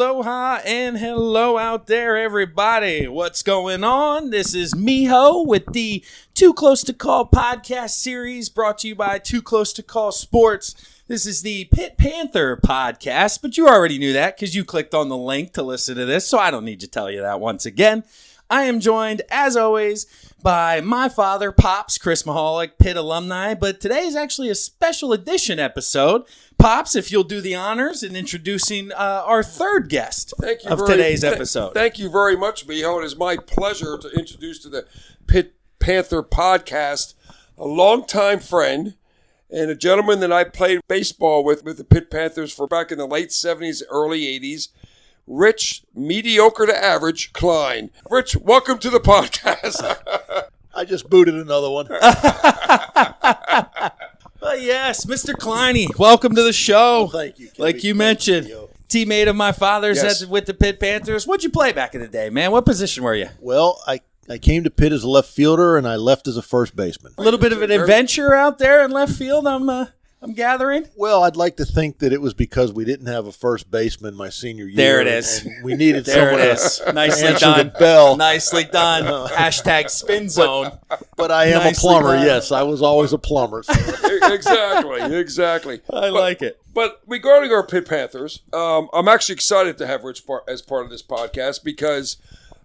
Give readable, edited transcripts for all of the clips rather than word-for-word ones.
Aloha and hello out there, everybody. What's going on? This is Miho with the Too Close to Call podcast series brought to you by Too Close to Call Sports. This is the Pitt Panther podcast, but you already knew that because you clicked on the link to listen to this, so I don't need to tell you that once again. I am joined, as always, by my father, Pops, Chris Mahalik, Pitt Alumni, but today is actually a special edition episode. Pops, if you'll do the honors in introducing our third guest of today's episode. Thank you very much, Miho. It is my pleasure to introduce to the Pitt Panther podcast a longtime friend and a gentleman that I played baseball with the Pitt Panthers for back in the late 70s, early 80s. Rich, mediocre to average, Kline. Rich, welcome to the podcast. I just booted another one. Yes, Mr. Kline, welcome to the show. Well, thank you. Like you mentioned, teammate of my father's with the Pitt Panthers. What'd you play back in the day, man? What position were you? Well, I came to Pitt as a left fielder, and I left as a first baseman. A little bit of an adventure out there in left field, I'm gathering. Well, I'd like to think that it was because we didn't have a first baseman my senior year. There it is. And we needed there someone it is. Nicely answer done. the bell. Nicely done. Hashtag spin zone. But I am a plumber, yes. I was always a plumber. So. Exactly. I like it. But regarding our Pitt Panthers, I'm actually excited to have Rich as part of this podcast because,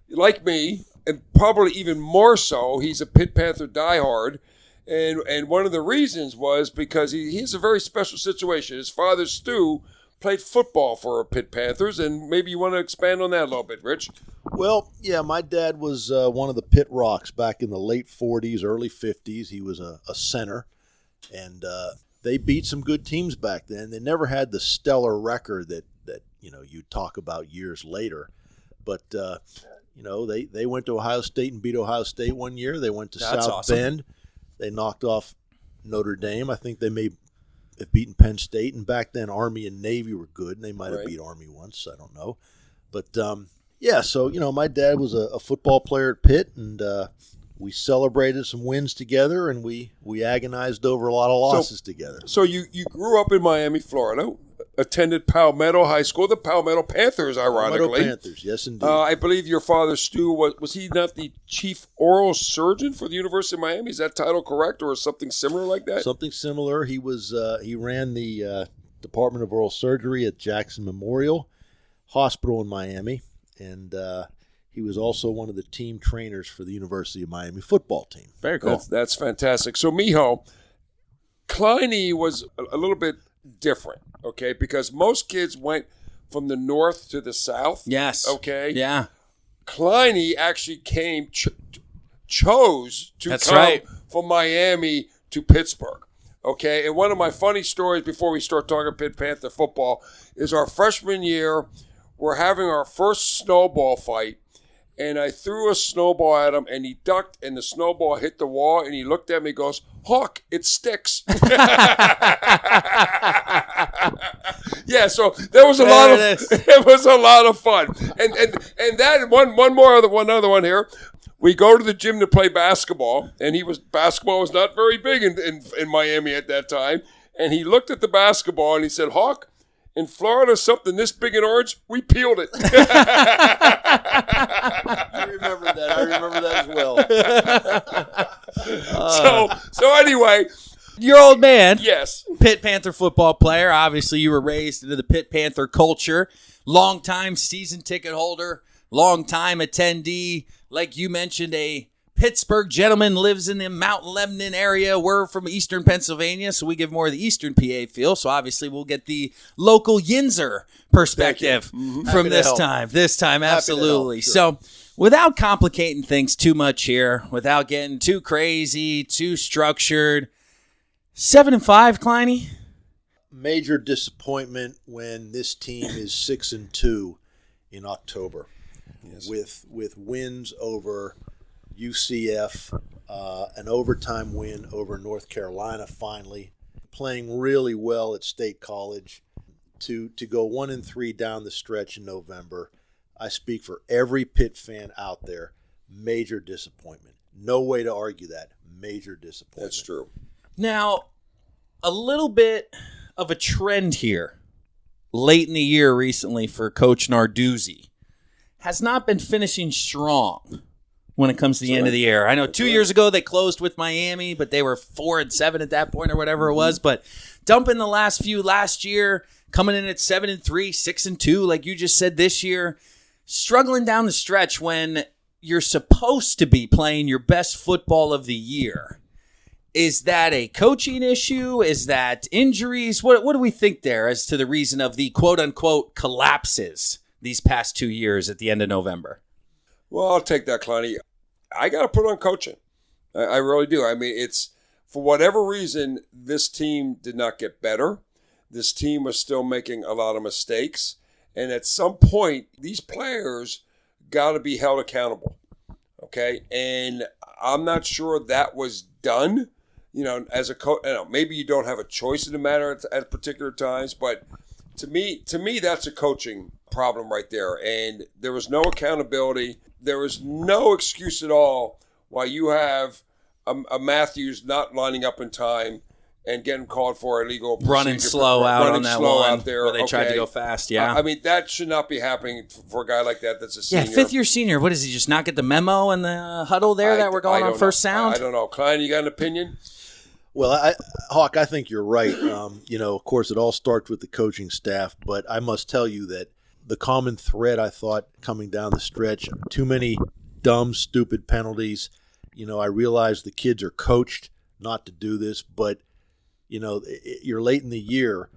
like me, and probably even more so, he's a Pitt Panther diehard. And one of the reasons was because he has a very special situation. His father, Stu, played football for Pitt Panthers, and maybe you want to expand on that a little bit, Rich. Well, yeah, my dad was one of the Pitt Rocks back in the late 40s, early 50s. He was a center, and they beat some good teams back then. They never had the stellar record that you talk about years later. But, they went to Ohio State and beat Ohio State one year. They went to South Bend. They knocked off Notre Dame. I think they may have beaten Penn State. And back then, Army and Navy were good. And they might have beat Army once. I don't know. But, so, my dad was a football player at Pitt. And we celebrated some wins together. And we agonized over a lot of losses together. So you grew up in Miami, Florida. Attended Palmetto High School, the Palmetto Panthers, ironically. Palmetto Panthers, yes, indeed. I believe your father, Stu, was he not the chief oral surgeon for the University of Miami? Is that title correct, or something similar like that? Something similar. He was. He ran the Department of Oral Surgery at Jackson Memorial Hospital in Miami, and he was also one of the team trainers for the University of Miami football team. Very cool. That's fantastic. So, Miho, Kline was a little bit different, okay? Because most kids went from the north to the south. Yes. Okay? Yeah. Kline actually chose to come from Miami to Pittsburgh. Okay? And one of my funny stories before we start talking Pitt Panther football is our freshman year, we're having our first snowball fight, and I threw a snowball at him, and he ducked, and the snowball hit the wall, and he looked at me and goes, "Hawk, it sticks." Yeah, so there was it was a lot of fun. And that one other one here. We go to the gym to play basketball, and basketball was not very big in Miami at that time. And he looked at the basketball and he said, "Hawk, in Florida, something this big and orange, we peeled it." I remember that as well. So anyway, your old man, yes, Pitt Panther football player. Obviously, you were raised into the Pitt Panther culture. Long-time season ticket holder, long-time attendee. Like you mentioned, a Pittsburgh gentleman, lives in the Mount Lebanon area. We're from eastern Pennsylvania, so we give more of the eastern PA feel. So obviously we'll get the local Yinzer perspective from this time, absolutely. Sure. So without complicating things too much here, without getting too crazy, too structured, 7-5, Kline? Major disappointment when this team is 6-2 in October, with wins over UCF, an overtime win over North Carolina finally, playing really well at State College. To go 1-3 down the stretch in November, I speak for every Pitt fan out there. Major disappointment. No way to argue that. Major disappointment. That's true. Now, a little bit of a trend here late in the year recently for Coach Narduzzi has not been finishing strong when it comes to the end of the year. I know 2 years ago they closed with Miami, but they were 4-7 at that point or whatever it was. But dumping the last year, coming in at 7-3, 6-2, like you just said this year, struggling down the stretch when you're supposed to be playing your best football of the year. Is that a coaching issue? Is that injuries? What do we think there as to the reason of the quote-unquote collapses these past 2 years at the end of November? Well, I'll take that, Kline. I got to put on coaching. I really do. I mean, it's for whatever reason, this team did not get better. This team was still making a lot of mistakes. And at some point, these players got to be held accountable. Okay? And I'm not sure that was done. You know, as a coach, maybe you don't have a choice in the matter at particular times, but to me, that's a coaching problem right there. And there was no accountability. There was no excuse at all why you have a Matthews not lining up in time and getting called for illegal running slow out on that one out there where they tried to go fast. Yeah, I mean that should not be happening for a guy like that. That's a senior. Yeah, fifth-year senior. What does he just not get the memo in the huddle there that we're going on first sound? I don't know. Kline, you got an opinion? Well, Hawk, I think you're right. Of course, it all starts with the coaching staff, but I must tell you that the common thread I thought coming down the stretch, too many dumb, stupid penalties. I realize the kids are coached not to do this, but, you're late in the year.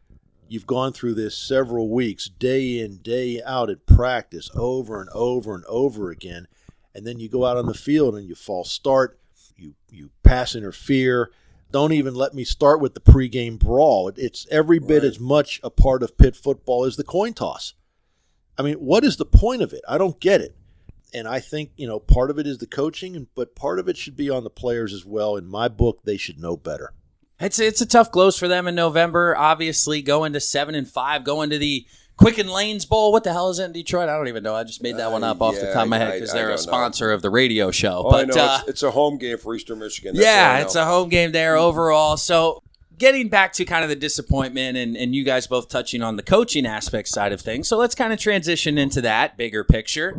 You've gone through this several weeks, day in, day out at practice, over and over and over again, and then you go out on the field and you false start, you pass interfere. Don't even let me start with the pregame brawl. It's every bit as much a part of Pitt football as the coin toss. I mean, what is the point of it? I don't get it. And I think, part of it is the coaching, but part of it should be on the players as well. In my book, they should know better. It's a tough close for them in November. Obviously, going to 7-5, going to the Quicken Lanes Bowl. What the hell is it in Detroit? I don't even know. I just made that one up off the top of my head because they're a sponsor of the radio show. But I know. It's a home game for Eastern Michigan. That's it's a home game there overall. So getting back to kind of the disappointment and you guys both touching on the coaching aspect side of things. So let's kind of transition into that bigger picture.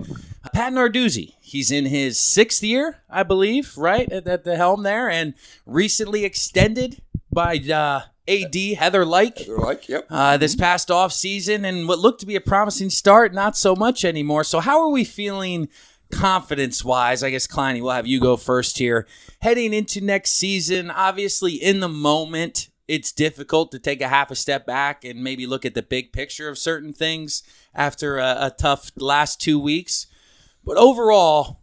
Pat Narduzzi, he's in his 6th year, I believe, right, at the helm there, and recently extended by AD Heather Like. Yep. This past off season, and what looked to be a promising start, not so much anymore. So how are we feeling confidence-wise? I guess, Kline, we'll have you go first here. Heading into next season, obviously in the moment, it's difficult to take a half a step back and maybe look at the big picture of certain things after a tough last 2 weeks. But overall,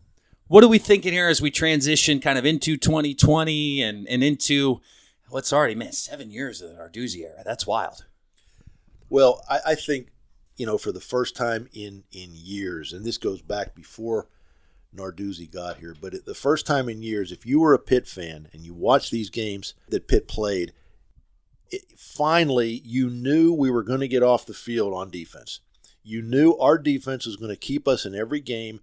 what are we thinking here as we transition kind of into 2020 and into what's already, 7 years of the Narduzzi era? That's wild. Well, I think, for the first time in years, and this goes back before Narduzzi got here, but the first time in years, if you were a Pitt fan and you watched these games that Pitt played, finally you knew we were going to get off the field on defense. You knew our defense was going to keep us in every game.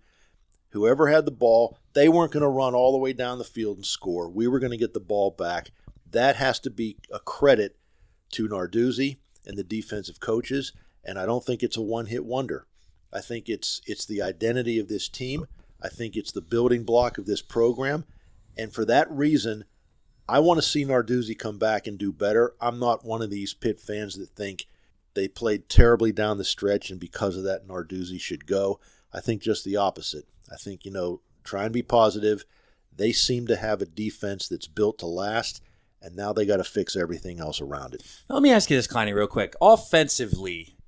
Whoever had the ball, they weren't going to run all the way down the field and score. We were going to get the ball back. That has to be a credit to Narduzzi and the defensive coaches, and I don't think it's a one-hit wonder. I think it's the identity of this team. I think it's the building block of this program, and for that reason, I want to see Narduzzi come back and do better. I'm not one of these Pitt fans that think they played terribly down the stretch, and because of that, Narduzzi should go. I think just the opposite. I think, try and be positive. They seem to have a defense that's built to last, and now they got to fix everything else around it. Let me ask you this, Kline, real quick. Offensively,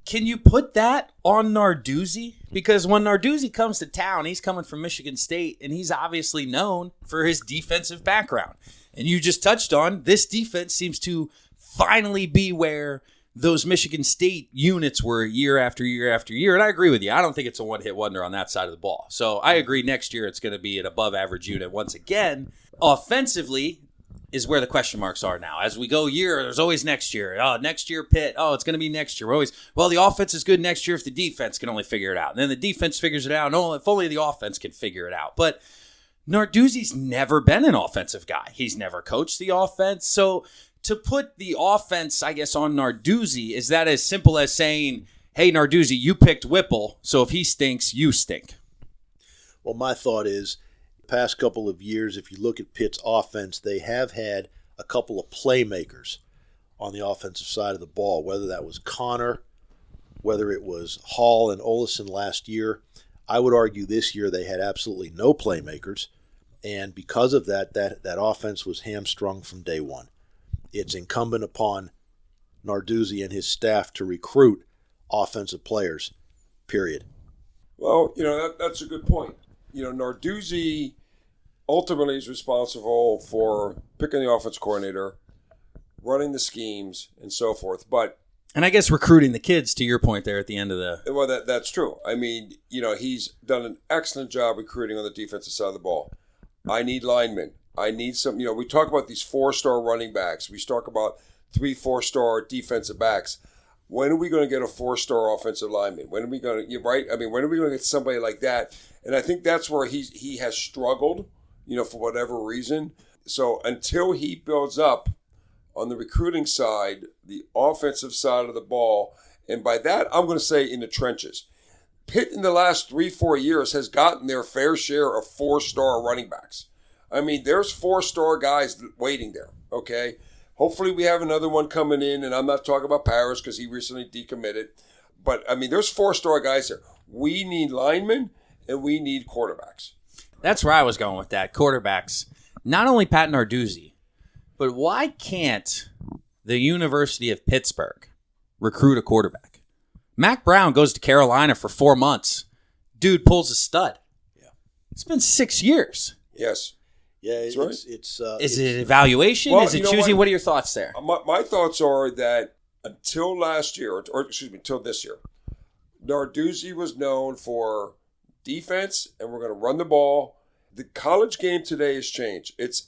can you put that on Narduzzi? Because when Narduzzi comes to town, he's coming from Michigan State, and he's obviously known for his defensive background. And you just touched on this defense seems to finally be where those Michigan State units were year after year after year. And I agree with you. I don't think it's a one-hit wonder on that side of the ball. So I agree next year it's going to be an above-average unit once again. Offensively is where the question marks are now. As we go year, there's always next year. Oh, next year, Pitt. Oh, it's going to be next year. We're always, the offense is good next year if the defense can only figure it out. And then the defense figures it out. No, if only the offense can figure it out. But Narduzzi's never been an offensive guy. He's never coached the offense. So to put the offense, I guess, on Narduzzi, is that as simple as saying, hey, Narduzzi, you picked Whipple, so if he stinks, you stink? Well, my thought is, the past couple of years, if you look at Pitt's offense, they have had a couple of playmakers on the offensive side of the ball, whether that was Connor, whether it was Hall and Olison last year. I would argue this year they had absolutely no playmakers, and because of that offense was hamstrung from day one. It's incumbent upon Narduzzi and his staff to recruit offensive players, period. Well, that's a good point. Narduzzi ultimately is responsible for picking the offense coordinator, running the schemes, and so forth. And I guess recruiting the kids, to your point there at the end of the... Well, that's true. I mean, he's done an excellent job recruiting on the defensive side of the ball. I need linemen. I need some, we talk about these 4-star running backs. We talk about 3-4-star defensive backs. When are we going to get a 4-star offensive lineman? When are we going to, right? I mean, when are we going to get somebody like that? And I think that's where he has struggled, for whatever reason. So until he builds up on the recruiting side, the offensive side of the ball, and by that, I'm going to say in the trenches. Pitt in the last 3-4 years has gotten their fair share of 4-star running backs. I mean, there's 4-star guys waiting there, okay? Hopefully we have another one coming in, and I'm not talking about Paris because he recently decommitted. But, I mean, there's 4-star guys there. We need linemen, and we need quarterbacks. That's where I was going with that, quarterbacks. Not only Pat Narduzzi, but why can't the University of Pittsburgh recruit a quarterback? Mac Brown goes to Carolina for 4 months. Dude pulls a stud. Yeah, it's been 6 years. Yes. Yeah, that's right. Is it evaluation? Well, is it choosing? What are your thoughts there? My thoughts are that until last year, until this year, Narduzzi was known for defense, and we're going to run the ball. The college game today has changed. It's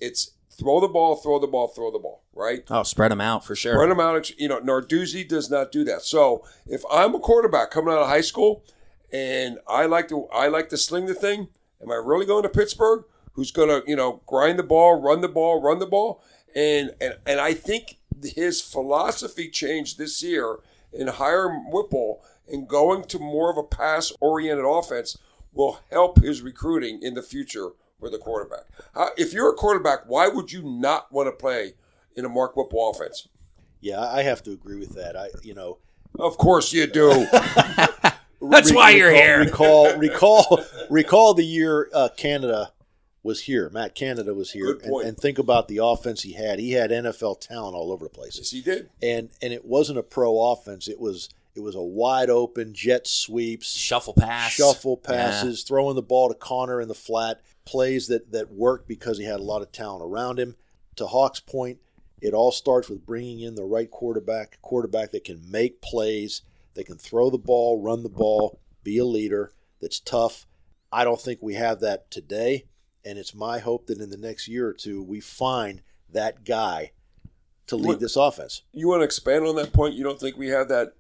throw the ball, right? Oh, spread them out for sure. Spread them out. Narduzzi does not do that. So if I'm a quarterback coming out of high school and I like to sling the thing, am I really going to Pittsburgh? Who's going to, grind the ball, run the ball? And I think his philosophy changed this year in hiring Whipple and going to more of a pass-oriented offense will help his recruiting in the future with a quarterback. If you're a quarterback, why would you not want to play in a Mark Whipple offense? Yeah, I have to agree with that. Of course you do. That's why you're here. Recall the year Canada was here. Matt Canada was here. Good point. And think about the offense he had. He had NFL talent all over the place. Yes, he did. And it wasn't a pro offense. It was a wide open jet sweeps, shuffle passes, throwing the ball to Connor in the flat, plays that worked because he had a lot of talent around him. To Hawk's point, it all starts with bringing in the right quarterback that can make plays, that can throw the ball, run the ball, be a leader, that's tough. I don't think we have that today, and it's my hope that in the next year or two we find that guy to lead this offense. You want to expand on that point? You don't think we have that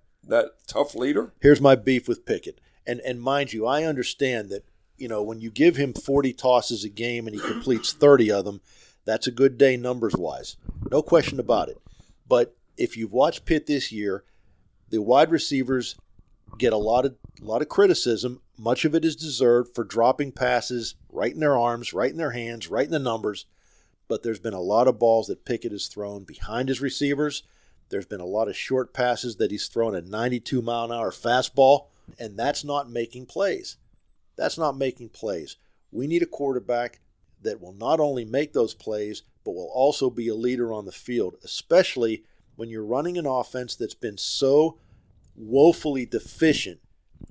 tough leader? Here's my beef with Pickett. And mind you, I understand that, when you give him 40 tosses a game and he completes 30 of them, that's a good day numbers-wise. No question about it. But if you've watched Pitt this year, the wide receivers get a lot of criticism. Much of it is deserved for dropping passes right in their arms, right in their hands, right in the numbers. But there's been a lot of balls that Pickett has thrown behind his receivers. There's been a lot of short passes that he's thrown a 92-mile-an-hour fastball, and that's not making plays. We need a quarterback that will not only make those plays, but will also be a leader on the field, especially when you're running an offense that's been so woefully deficient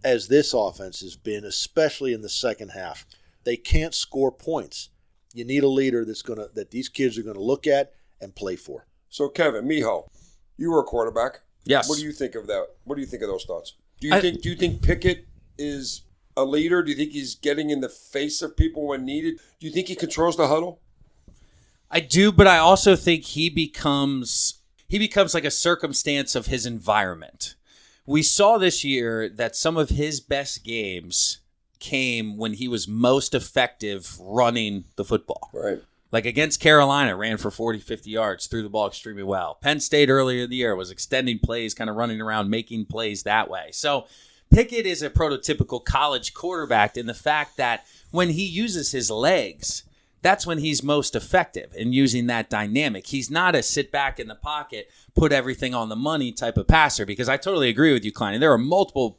as this offense has been, especially in the second half. They can't score points. You need a leader that these kids are going to look at and play for. So, Kevin, Miho, you were a quarterback. Yes. What do you think of that? What do you think of those thoughts? Do you think Pickett is a leader? Do you think he's getting in the face of people when needed? Do you think he controls the huddle? I do, but I also think he becomes like a circumstance of his environment. We saw this year that some of his best games came when he was most effective running the football. Right. Like against Carolina, ran for 40, 50 yards, threw the ball extremely well. Penn State earlier in the year was extending plays, kind of running around, making plays that way. So Pickett is a prototypical college quarterback in the fact that when he uses his legs, that's when he's most effective in using that dynamic. He's not a sit back in the pocket, put everything on the money type of passer, because I totally agree with you, Kline. There are multiple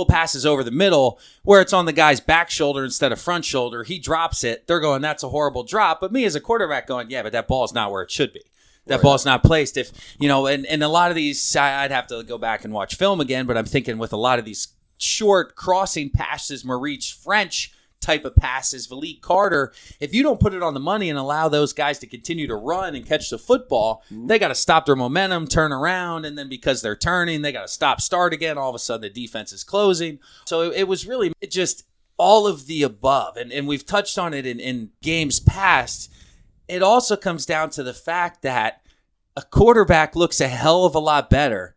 passes over the middle where it's on the guy's back shoulder instead of front shoulder. He drops it. They're going, that's a horrible drop. But me as a quarterback going, yeah, but that ball's not where it should be. That ball's not placed. If and a lot of these, I'd have to go back and watch film again, but I'm thinking with a lot of these short crossing passes, Maurice French type of passes, Valik Carter, if you don't put it on the money and allow those guys to continue to run and catch the football, they got to stop their momentum, turn around, and then because they're turning, they got to stop, start again. All of a sudden, the defense is closing. So it was really just all of the above, and we've touched on it in games past. It also comes down to the fact that a quarterback looks a hell of a lot better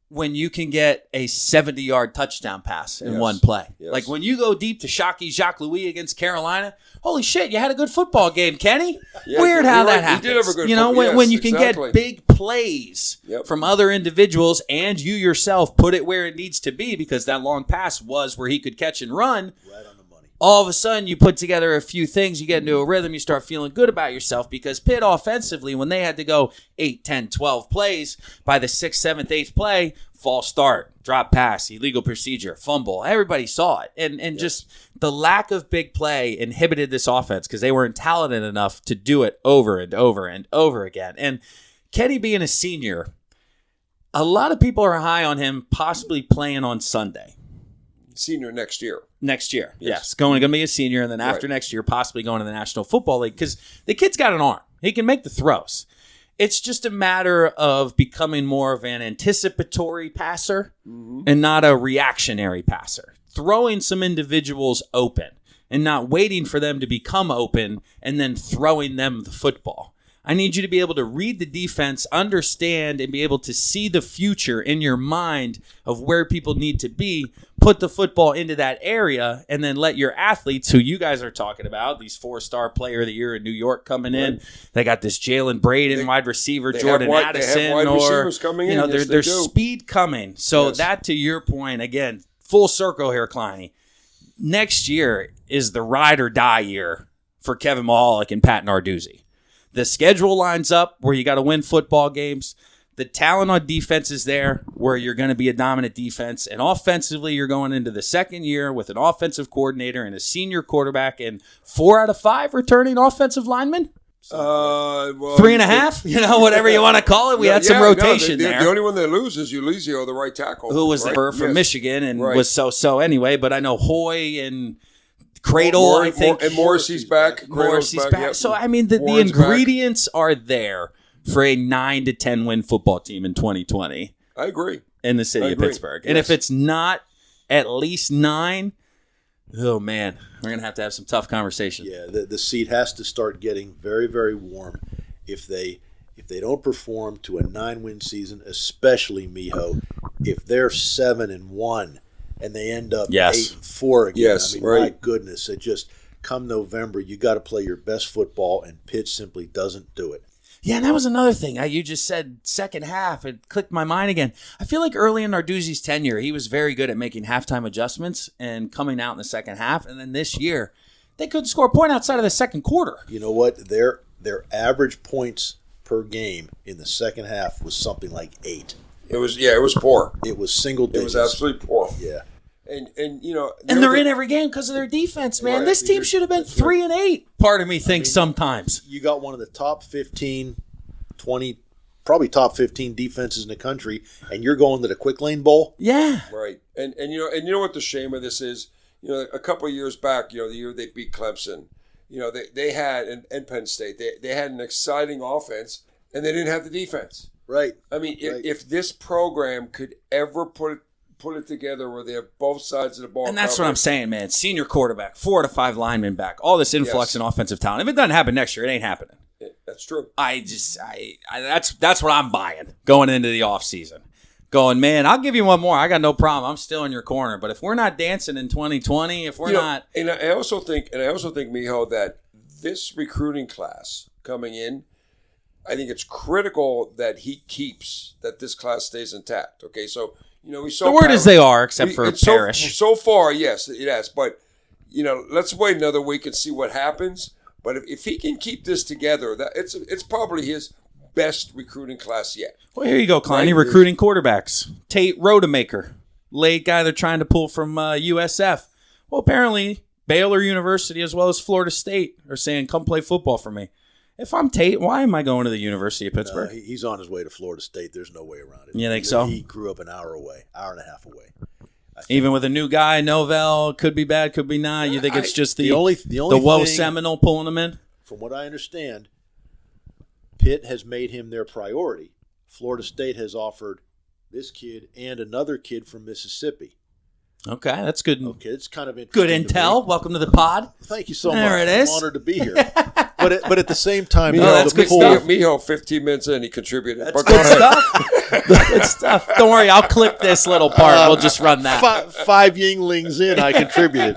when you can get a 70-yard touchdown pass in one play. Yes. Like when you go deep to Shockey Jacques Louis against Carolina, holy shit, you had a good football game, Kenny. Weird how that happens. He did have a good when you can get big plays from other individuals and you yourself put it where it needs to be, because that long pass was where he could catch and run. Right on the money. All of a sudden, you put together a few things, you get into a rhythm, you start feeling good about yourself, because Pitt offensively, when they had to go 8, 10, 12 plays, by the 6th, 7th, 8th play, false start, drop pass, illegal procedure, fumble, everybody saw it. And just the lack of big play inhibited this offense because they weren't talented enough to do it over and over and over again. And Kenny being a senior, a lot of people are high on him possibly playing on Sunday. Senior next year. Next year, yes. Going to be a senior, and then after next year, possibly going to the National Football League, because the kid's got an arm. He can make the throws. It's just a matter of becoming more of an anticipatory passer and not a reactionary passer. Throwing some individuals open and not waiting for them to become open and then throwing them the football. I need you to be able to read the defense, understand, and be able to see the future in your mind of where people need to be, put the football into that area, and then let your athletes, who you guys are talking about, these 4-star player of the year in New York coming in. They got this Jalen Braden, wide receiver, Jordan Addison, they have wide receivers coming in. There's speed coming. So that, to your point, again, full circle here, Kline. Next year is the ride or die year for Kevin Mahalik and Pat Narduzzi. The schedule lines up where you got to win football games. The talent on defense is there where you're going to be a dominant defense. And offensively, you're going into the second year with an offensive coordinator and a senior quarterback and 4 out of 5 returning offensive linemen. 3.5, whatever you want to call it. We had some rotation there. The only one that loses is Ulizio, the right tackle. Who was there from Michigan and was so anyway. But I know Hoy and Cradle, I think. And Morrissey's back. Morrissey's back. Yep. So, I mean, the ingredients are there for a 9 to 10 win football team in 2020. I agree. In the city of Pittsburgh. And if it's not at least 9, oh, man, we're going to have some tough conversations. Yeah, the seat has to start getting very, very warm if they don't perform to a 9-win season, especially, Miho, if they're 7-1. And they end up 8-4 again. Yes, my goodness. It just, come November, you got to play your best football, and Pitt simply doesn't do it. Yeah, and that was another thing. You just said second half. It clicked my mind again. I feel like early in Narduzzi's tenure, he was very good at making halftime adjustments and coming out in the second half. And then this year, they couldn't score a point outside of the second quarter. You know what? Their average points per game in the second half was something like 8. It was poor. It was single digits. It was absolutely poor. Yeah. And they're in every game because of their defense, man. Right. This team should have been 3-8. Part of me thinks sometimes. You got one of the top 15, 20, probably top 15 defenses in the country, and you're going to the Quick Lane Bowl? Yeah. Right. And you know what the shame of this is? A couple of years back, the year they beat Clemson, they had, and Penn State, they had an exciting offense, and they didn't have the defense. Right. I mean, if this program could ever put it together where they have both sides of the ball. And that's what I'm saying, man. Senior quarterback, 4 to 5 linemen back, all this influx in offensive talent. If it doesn't happen next year, it ain't happening. That's true. That's what I'm buying going into the offseason. Going, man, I'll give you one more. I got no problem. I'm still in your corner. But if we're not dancing in 2020, if we're not, and I also think, Miho, that this recruiting class coming in, I think it's critical that this class stays intact. Okay, so, we saw The word is they are, except for Parrish. So far, yes, it has. But, let's wait another week and see what happens. But if he can keep this together, it's probably his best recruiting class yet. Well, here you go, Kline. Right? Recruiting quarterbacks. Tate Rodemaker, late guy they're trying to pull from USF. Well, apparently Baylor University as well as Florida State are saying, come play football for me. If I'm Tate, why am I going to the University of Pittsburgh? He's on his way to Florida State. There's no way around it. You think so? He grew up an hour and a half away. Even with a new guy, Novell, could be bad, could be not. You think it's just the Woe Seminole pulling him in? From what I understand, Pitt has made him their priority. Florida State has offered this kid and another kid from Mississippi. Okay, that's good. Okay, it's kind of interesting. Good intel. Welcome to the pod. Thank you so much. There it is. I'm honored to be here. But at the same time, that's good stuff. Miho, 15 minutes in, he contributed. That's good stuff. Good stuff. Don't worry, I'll clip this little part. We'll just run that. Five Yinglings in, I contributed.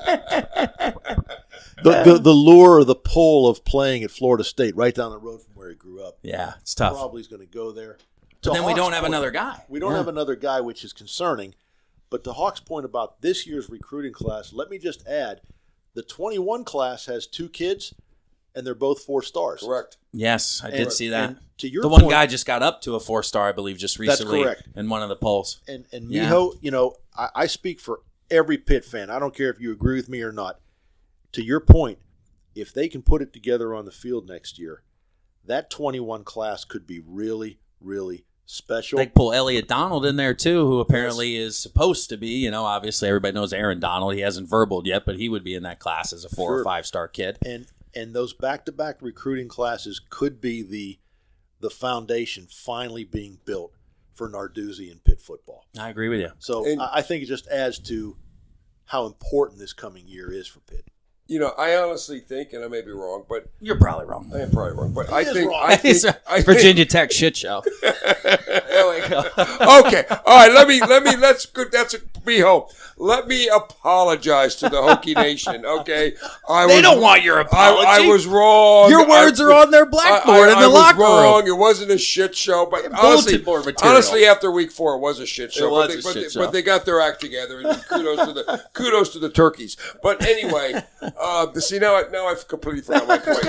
The lure or the pull of playing at Florida State, right down the road from where he grew up. Yeah, it's tough. Probably is going to go there. But then we don't have another guy. We don't have another guy, which is concerning. But to Hawk's point about this year's recruiting class, let me just add, the 21 class has 2 kids, and they're both 4 stars. Correct. Yes, I did see that. To your one guy just got up to a 4-star, I believe, just recently. That's correct. In one of the polls. And Miho, I speak for every Pitt fan. I don't care if you agree with me or not. To your point, if they can put it together on the field next year, that 21 class could be really, really special. They pull Elliot Donald in there, too, who apparently is supposed to be, obviously everybody knows Aaron Donald. He hasn't verbaled yet, but he would be in that class as a 4 or 5-star kid. And those back-to-back recruiting classes could be the foundation finally being built for Narduzzi and Pitt football. I agree with you. So I think it just adds to how important this coming year is for Pitt. I honestly think, and I may be wrong, but you're probably wrong. I am probably wrong, but I think Virginia Tech shit show. There we go. Okay, all right. Let's go. That's Miho. Let me apologize to the Hokie Nation. Okay, they don't want your apology. I was wrong. Your words are on their blackboard in the locker room. I was wrong. It wasn't a shit show, but honestly, after week 4, it was a shit show. But they got their act together, and kudos to the turkeys. But anyway. See, now I've completely forgot my point.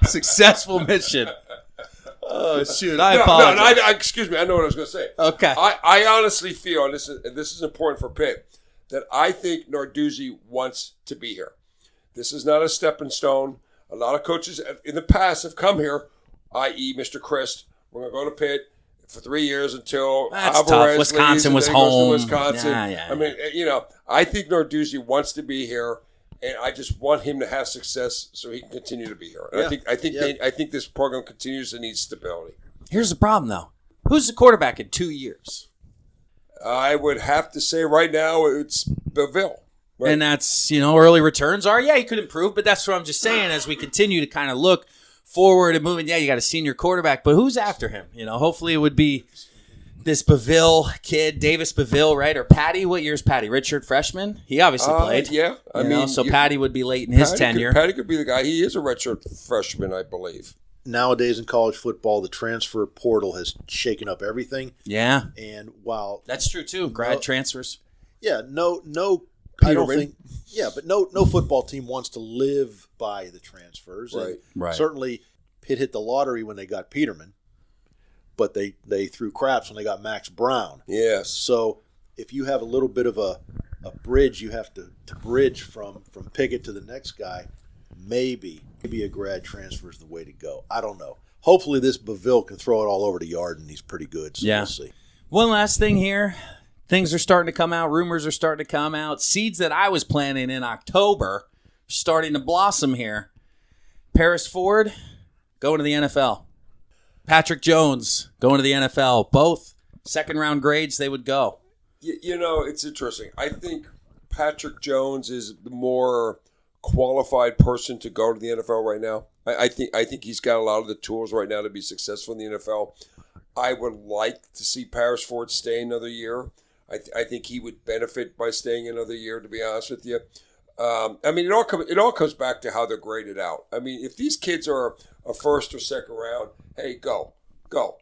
Successful mission. Oh, shoot. I apologize. No, excuse me. I know what I was going to say. Okay. I honestly feel, and this is important for Pitt, that I think Narduzzi wants to be here. This is not a stepping stone. A lot of coaches in the past have come here, i.e. Mr. Christ. We're going to go to Pitt for 3 years until That's tough. Wisconsin was home. Wisconsin. I mean, I think Narduzzi wants to be here, and I just want him to have success so he can continue to be here. And I think this program continues to need stability. Here's the problem, though. Who's the quarterback in 2 years? I would have to say right now it's Beville. Right? And that's, early returns are, he could improve, but that's what I'm just saying as we continue to kind of look forward and moving. You got a senior quarterback, but who's after him? Hopefully it would be this Beville kid, Davis Beville, right? Or Patty. What year's Patty? Redshirt freshman? He obviously played. Yeah. So Patty would be late in his tenure. Patty could be the guy. He is a redshirt freshman, I believe. Nowadays in college football, the transfer portal has shaken up everything. Yeah. And while that's true too, grad transfers. Yeah, no Peterman. I don't think but no football team wants to live by the transfers. Right. Certainly Pitt hit the lottery when they got Peterman, but they threw craps when they got Max Brown. Yes. So if you have a little bit of a bridge you have to bridge from Pickett to the next guy, maybe a grad transfer is the way to go. I don't know. Hopefully this Beville can throw it all over the yard and he's pretty good. So we'll see. One last thing here. Things are starting to come out. Rumors are starting to come out. Seeds that I was planting in October are starting to blossom here. Paris Ford going to the NFL. Patrick Jones going to the NFL. Both second-round grades, they would go. It's interesting. I think Patrick Jones is the more qualified person to go to the NFL right now. I think he's got a lot of the tools right now to be successful in the NFL. I would like to see Paris Ford stay another year. I think he would benefit by staying another year, to be honest with you. I mean, it all comes back to how they're graded out. I mean, if these kids are a first or second round, hey, go.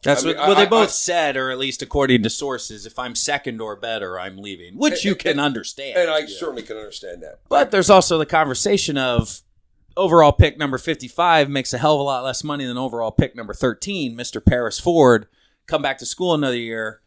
That's I mean, what they both said, or at least according to sources. If I'm second or better, I'm leaving, which you can understand. And I certainly can understand that. But there's also the conversation of overall pick number 55 makes a hell of a lot less money than overall pick number 13, Mr. Paris Ford, come back to school another year,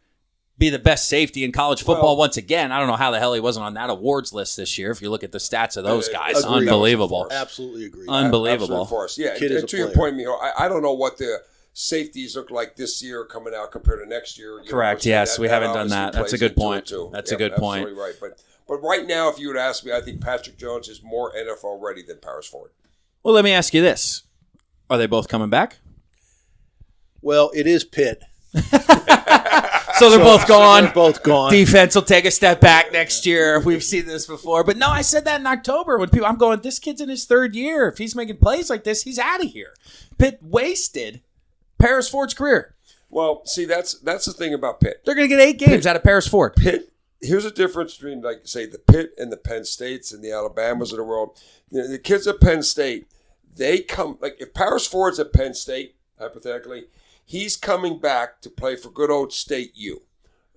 be the best safety in college football once again. I don't know how the hell he wasn't on that awards list this year. If you look at the stats of those guys, agreed. Unbelievable. Absolutely agree. Unbelievable. Yeah, Kid is and to a your player. point, Miho, I don't know what the safeties look like this year coming out compared to next year. Correct. Yes, we haven't done that. That's a good point. That's a good point. Absolutely right. But right now, if you would ask me, I think Patrick Jones is more NFL ready than Paris Ford. Well, let me ask you this. Are they both coming back? Well, it is Pitt. So they're both gone. They're both gone. Defense will take a step back next year. We've seen this before. But no, I said that in October when I'm going, this kid's in his third year. If he's making plays like this, he's out of here. Pitt wasted Paris Ford's career. Well, see, that's the thing about Pitt. They're going to get 8 games out of Paris Ford. Pitt, here's the difference between, like, say, the Pitt and the Penn States and the Alabamas of the world. You know, the kids at Penn State, they come, like, if Paris Ford's at Penn State, hypothetically, he's coming back to play for good old State U.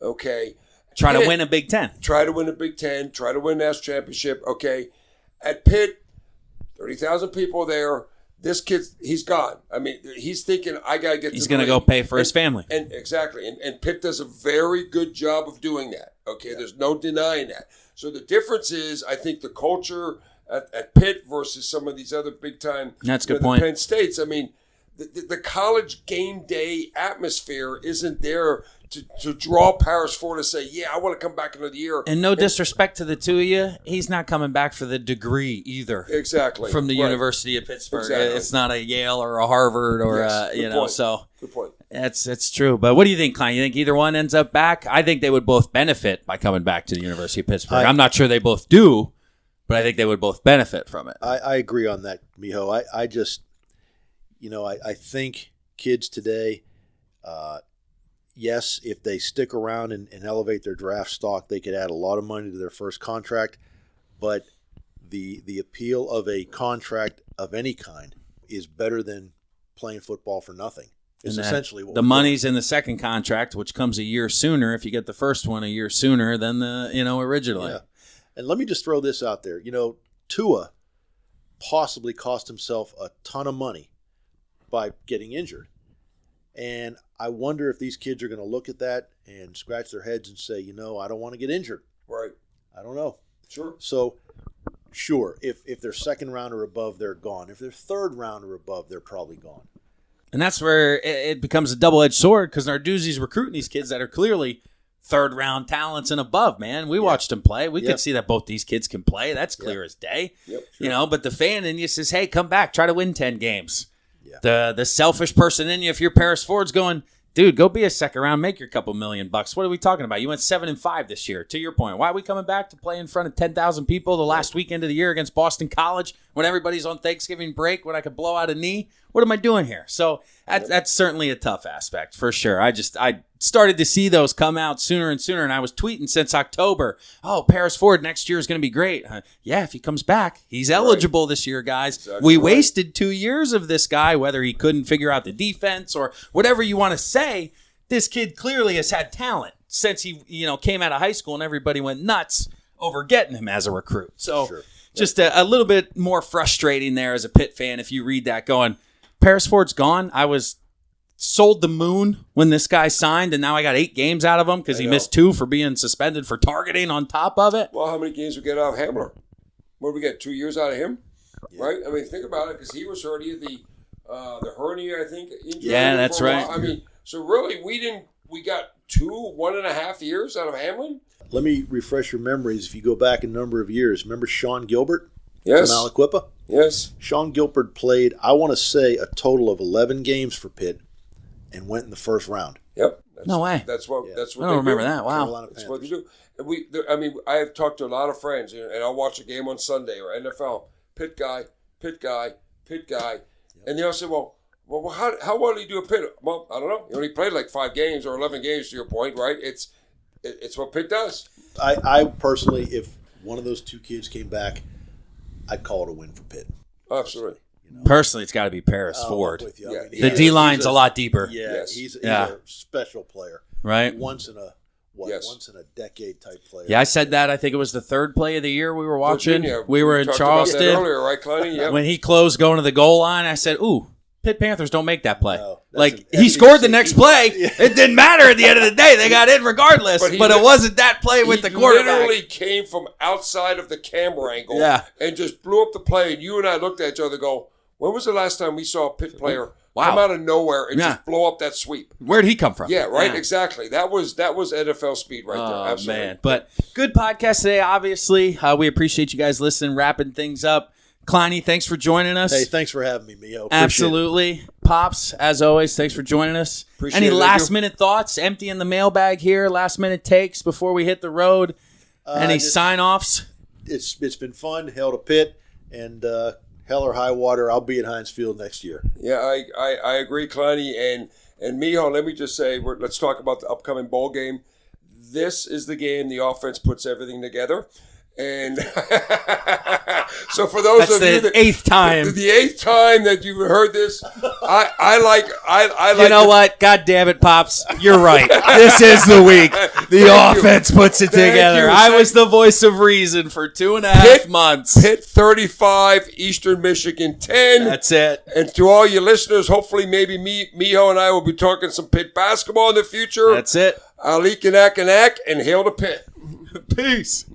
Okay? Try Pitt, to win a Big Ten. Try to win a Big Ten. Try to win a national championship. Okay? At Pitt, 30,000 people there. This kid, he's gone. I mean, he's thinking, I got to get He's going to go pay for his family. And exactly. And Pitt does a very good job of doing that. Okay? Yeah. There's no denying that. So the difference is, I think, the culture at Pitt versus some of these other big-time That's a good point. Penn States. I mean, the college game day atmosphere isn't there to draw Paris Ford to say, yeah, I want to come back another year. And no disrespect to the two of you, he's not coming back for the degree either. Exactly. From the University of Pittsburgh. Exactly. It's not a Yale or a Harvard or point. so. Good point. It's true. But what do you think, Kline? You think either one ends up back? I think they would both benefit by coming back to the University of Pittsburgh. I'm not sure they both do, but I think they would both benefit from it. I agree on that, Miho. I just, I think kids today, yes, if they stick around and elevate their draft stock, they could add a lot of money to their first contract. But the appeal of a contract of any kind is better than playing football for nothing. It's essentially what the money's in the second contract, which comes a year sooner if you get the first one a year sooner than the originally. Yeah. And let me just throw this out there. Tua possibly cost himself a ton of money by getting injured. And I wonder if these kids are going to look at that and scratch their heads and say, I don't want to get injured. Right. I don't know. Sure. So, sure, if they're second round or above, they're gone. If they're third round or above, they're probably gone. And that's where it becomes a double-edged sword because Narduzzi's recruiting these kids that are clearly third-round talents and above, man. We watched them play. We could see that both these kids can play. That's clear as day. Yep, sure. But the fan in you says, hey, come back. Try to win 10 games. Yeah. The selfish person in you, if you're Paris Ford's going, dude, go be a second round, make your couple $1 million. What are we talking about? You went 7-5 this year. To your point, why are we coming back to play in front of 10,000 people the last weekend of the year against Boston College when everybody's on Thanksgiving break, when I could blow out a knee? What am I doing here? So that's certainly a tough aspect for sure. I started to see those come out sooner and sooner, and I was tweeting since October, oh, Paris Ford next year is going to be great. Yeah, if he comes back, he's eligible this year, guys. Exactly we wasted 2 years of this guy, whether he couldn't figure out the defense or whatever you want to say. This kid clearly has had talent since he came out of high school, and everybody went nuts over getting him as a recruit. So just a little bit more frustrating there as a Pitt fan if you read that going, Paris Ford's gone. I was sold the moon when this guy signed, and now I got 8 games out of him because he missed 2 for being suspended for targeting on top of it. Well, how many games we get out of Hamler? What did we get, 2 years out of him? Yeah. Right? I mean, think about it, because he was hurt. He had the hernia, I think. Injury that's right. I mean, so really, we got 1.5 years out of Hamlin? Let me refresh your memories. If you go back a number of years, remember Sean Gilbert? Yes. From Aliquippa? Yes. Sean Gilbert played, I want to say, a total of 11 games for Pitt and went in the first round. Yep. No way. That's what I don't remember that. Wow. Carolina That's Panthers. what they do. I have talked to a lot of friends, and I'll watch a game on Sunday or NFL. Pitt guy. And they all say, well, how well did he do at Pitt? Well, I don't know. He only played like 5 games or 11 games, to your point, right? It's what Pitt does. I personally, if one of those 2 kids came back, I'd call it a win for Pitt. Absolutely. Personally, it's got to be Paris I'm Ford. with you. Yeah. The D line's a lot deeper, Yeah, Yes. he's Yeah. a special player. right? Once in a Yes. once in a decade type player. Yeah, I said that. I think it was the third play of the year we were watching. Virginia, We were in talked about that Charleston. earlier, right, Kline? Yep. When he closed going to the goal line, I said, "Ooh, Pitt Panthers don't make that play." No, that's like an he scored the FBC. next play. It didn't matter at the end of the day. They got in regardless. But But, he it wasn't that play with He the quarterback. literally came from outside of the camera angle Yeah. and just blew up the play. And you and I looked at each other and go, when was the last time we saw a Pitt player Wow. come out of nowhere and Yeah. just blow up that sweep? Where'd he come from? Yeah, right, exactly. That was NFL speed right there. Oh, Absolutely. man. But good podcast today, obviously. We appreciate you guys listening, wrapping things up. Kleiny, thanks for joining us. Hey, thanks for having me, Mio. Appreciate it. Absolutely. Pops, as always, thanks for joining us. Appreciate Any it, thank last you. minute thoughts? Emptying the mailbag here, last minute takes before we hit the road. Any Just- sign offs? It's been fun. Held a Pitt, and hell or high water, I'll be at Heinz Field next year. Yeah, I agree, Kline. And Mijo, let me just say, let's talk about the upcoming bowl game. This is the game the offense puts everything together. And so for those That's of you the that eighth time. the eighth time that you've heard this, I like You know what? God damn it, Pops. You're right. This is the week. The Thank you. offense puts it Thank together. you. I was the voice of reason for 2.5 Pitt- months. Pitt 35, Eastern Michigan 10. That's it. And to all your listeners, hopefully maybe Mijo and I will be talking some Pitt basketball in the future. That's it. Alik and Ak and hail to Pitt. Peace.